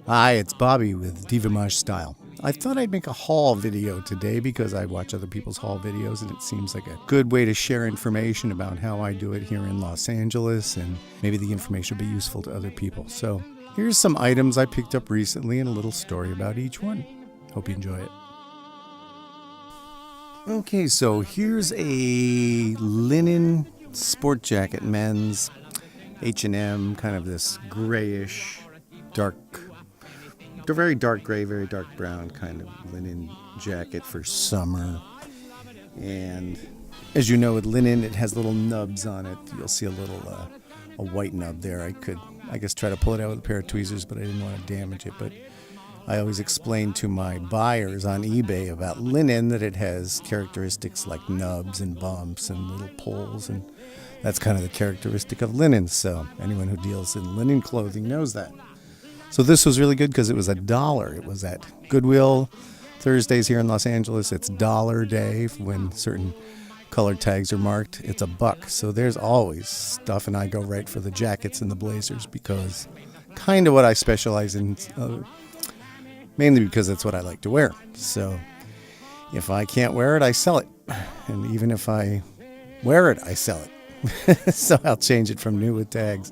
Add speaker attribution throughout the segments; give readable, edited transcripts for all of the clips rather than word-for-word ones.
Speaker 1: Hi, it's Bobby with Divimage Style. I thought I'd make a haul video today because I watch other people's haul videos and it seems like a good way to share information about how I do it here in Los Angeles, and maybe the information will be useful to other people. So here's some items I picked up recently and a little story about each one. Hope you enjoy it. Okay, so here's a linen sport jacket, men's H&M, kind of this grayish, dark, very dark gray, very dark brown kind of linen jacket for summer. And as you know, with linen, it has little nubs on it. You'll see a white nub there. I guess try to pull it out with a pair of tweezers, but I didn't want to damage it. But I always explain to my buyers on eBay about linen that it has characteristics like nubs and bumps and little pulls, and that's kind of the characteristic of linen. So anyone who deals in linen clothing knows that. So this was really good because it was $1. It was at Goodwill. Thursdays here in Los Angeles, it's $1 day when certain colored tags are marked. It's $1. So there's always stuff, and I go right for the jackets and the blazers because kind of what I specialize in, mainly because that's what I like to wear. So if I can't wear it, I sell it. And even if I wear it, I sell it. So I'll change it from new with tags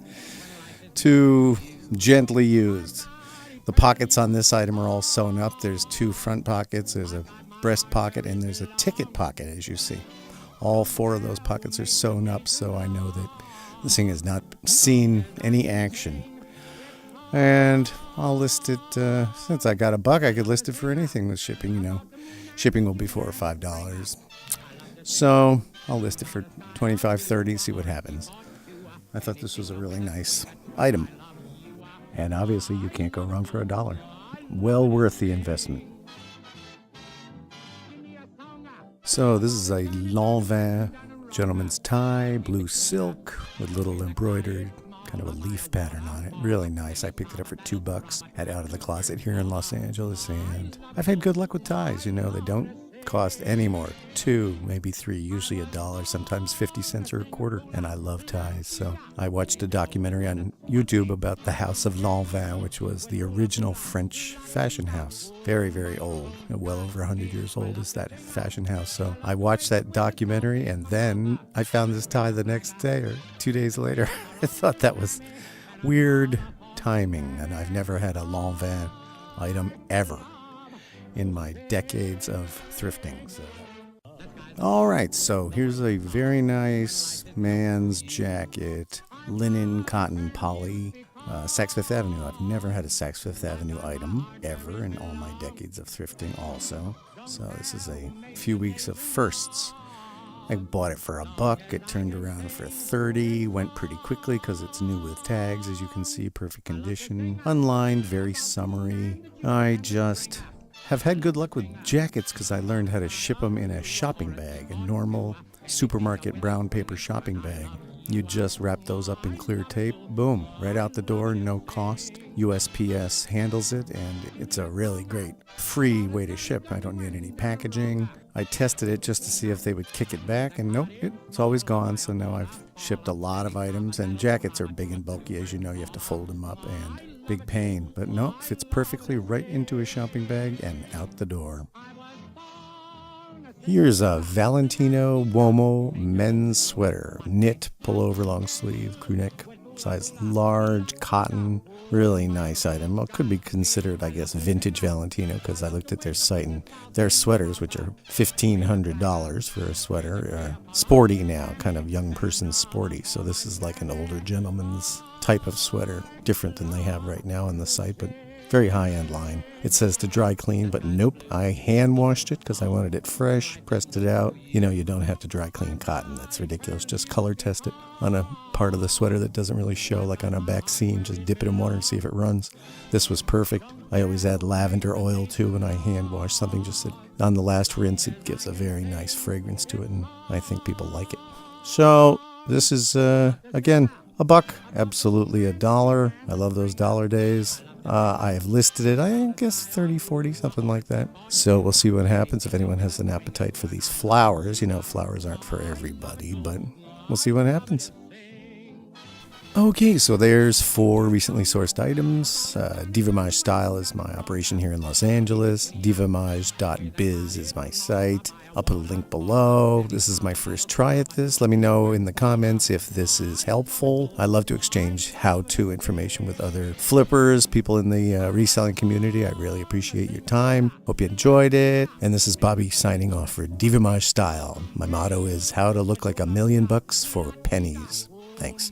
Speaker 1: to gently used. The pockets on this item are all sewn up. There's 2 front pockets, there's a breast pocket, and there's a ticket pocket, as you see. All 4 of those pockets are sewn up, so I know that this thing has not seen any action. And I'll list it, since I got $1, I could list it for anything with shipping, Shipping will be $4 or $5. So I'll list it for $25, $30, see what happens. I thought this was a really nice item. And obviously you can't go wrong for $1. Well worth the investment. So this is a Lanvin gentleman's tie, blue silk with little embroidered kind of a leaf pattern on it. Really nice. I picked it up for $2 at Out of the Closet here in Los Angeles, and I've had good luck with ties. They don't cost any more. 2, maybe 3, usually $1, sometimes 50 cents or a quarter. And I love ties. So I watched a documentary on YouTube about the House of Lanvin, which was the original French fashion house. Very, very old. Well over 100 years old is that fashion house. So I watched that documentary, and then I found this tie the next day or 2 days later. I thought that was weird timing, and I've never had a Lanvin item ever in my decades of thrifting. So. All right, so here's a very nice man's jacket, linen, cotton, poly, Saks Fifth Avenue. I've never had a Saks Fifth Avenue item ever in all my decades of thrifting also. So this is a few weeks of firsts. I bought it for $1. It turned around for $30. Went pretty quickly because it's new with tags, as you can see, perfect condition, unlined, very summery. I just have had good luck with jackets because I learned how to ship them in a shopping bag, a normal supermarket brown paper shopping bag. You just wrap those up in clear tape, boom, right out the door, no cost. USPS handles it, and it's a really great free way to ship. I don't need any packaging. I tested it just to see if they would kick it back, and nope, it's always gone. So now I've shipped a lot of items, and jackets are big and bulky, as you know. You have to fold them up, and big pain. But no, fits perfectly right into a shopping bag and out the door. Here's a Valentino Uomo men's sweater, knit, pullover, long sleeve, crew neck, size large, cotton, really nice item. Well, it could be considered, I guess, vintage Valentino because I looked at their site, and their sweaters, which are $1,500 for a sweater, are sporty now, kind of young person's sporty. So this is like an older gentleman's type of sweater, different than they have right now on the site, but very high-end line. It says to dry clean, but nope. I hand washed it because I wanted it fresh, pressed it out. You don't have to dry clean cotton. That's ridiculous. Just color test it on a part of the sweater that doesn't really show, like on a back seam. Just dip it in water and see if it runs. This was perfect. I always add lavender oil too when I hand wash something. Just on the last rinse, it gives a very nice fragrance to it, and I think people like it. So this is, again, $1, absolutely $1. I love those dollar days. I have listed it, I guess 30, 40, something like that. So we'll see what happens if anyone has an appetite for these flowers. Flowers aren't for everybody, but we'll see what happens. Okay, so there's 4 recently sourced items. Divimage Style is my operation here in Los Angeles. Divimage.biz is my site. I'll put a link below. This is my first try at this. Let me know in the comments if this is helpful. I love to exchange how-to information with other flippers, people in the reselling community. I really appreciate your time. Hope you enjoyed it. And this is Bobby signing off for Divimage Style. My motto is how to look like $1,000,000 for pennies. Thanks.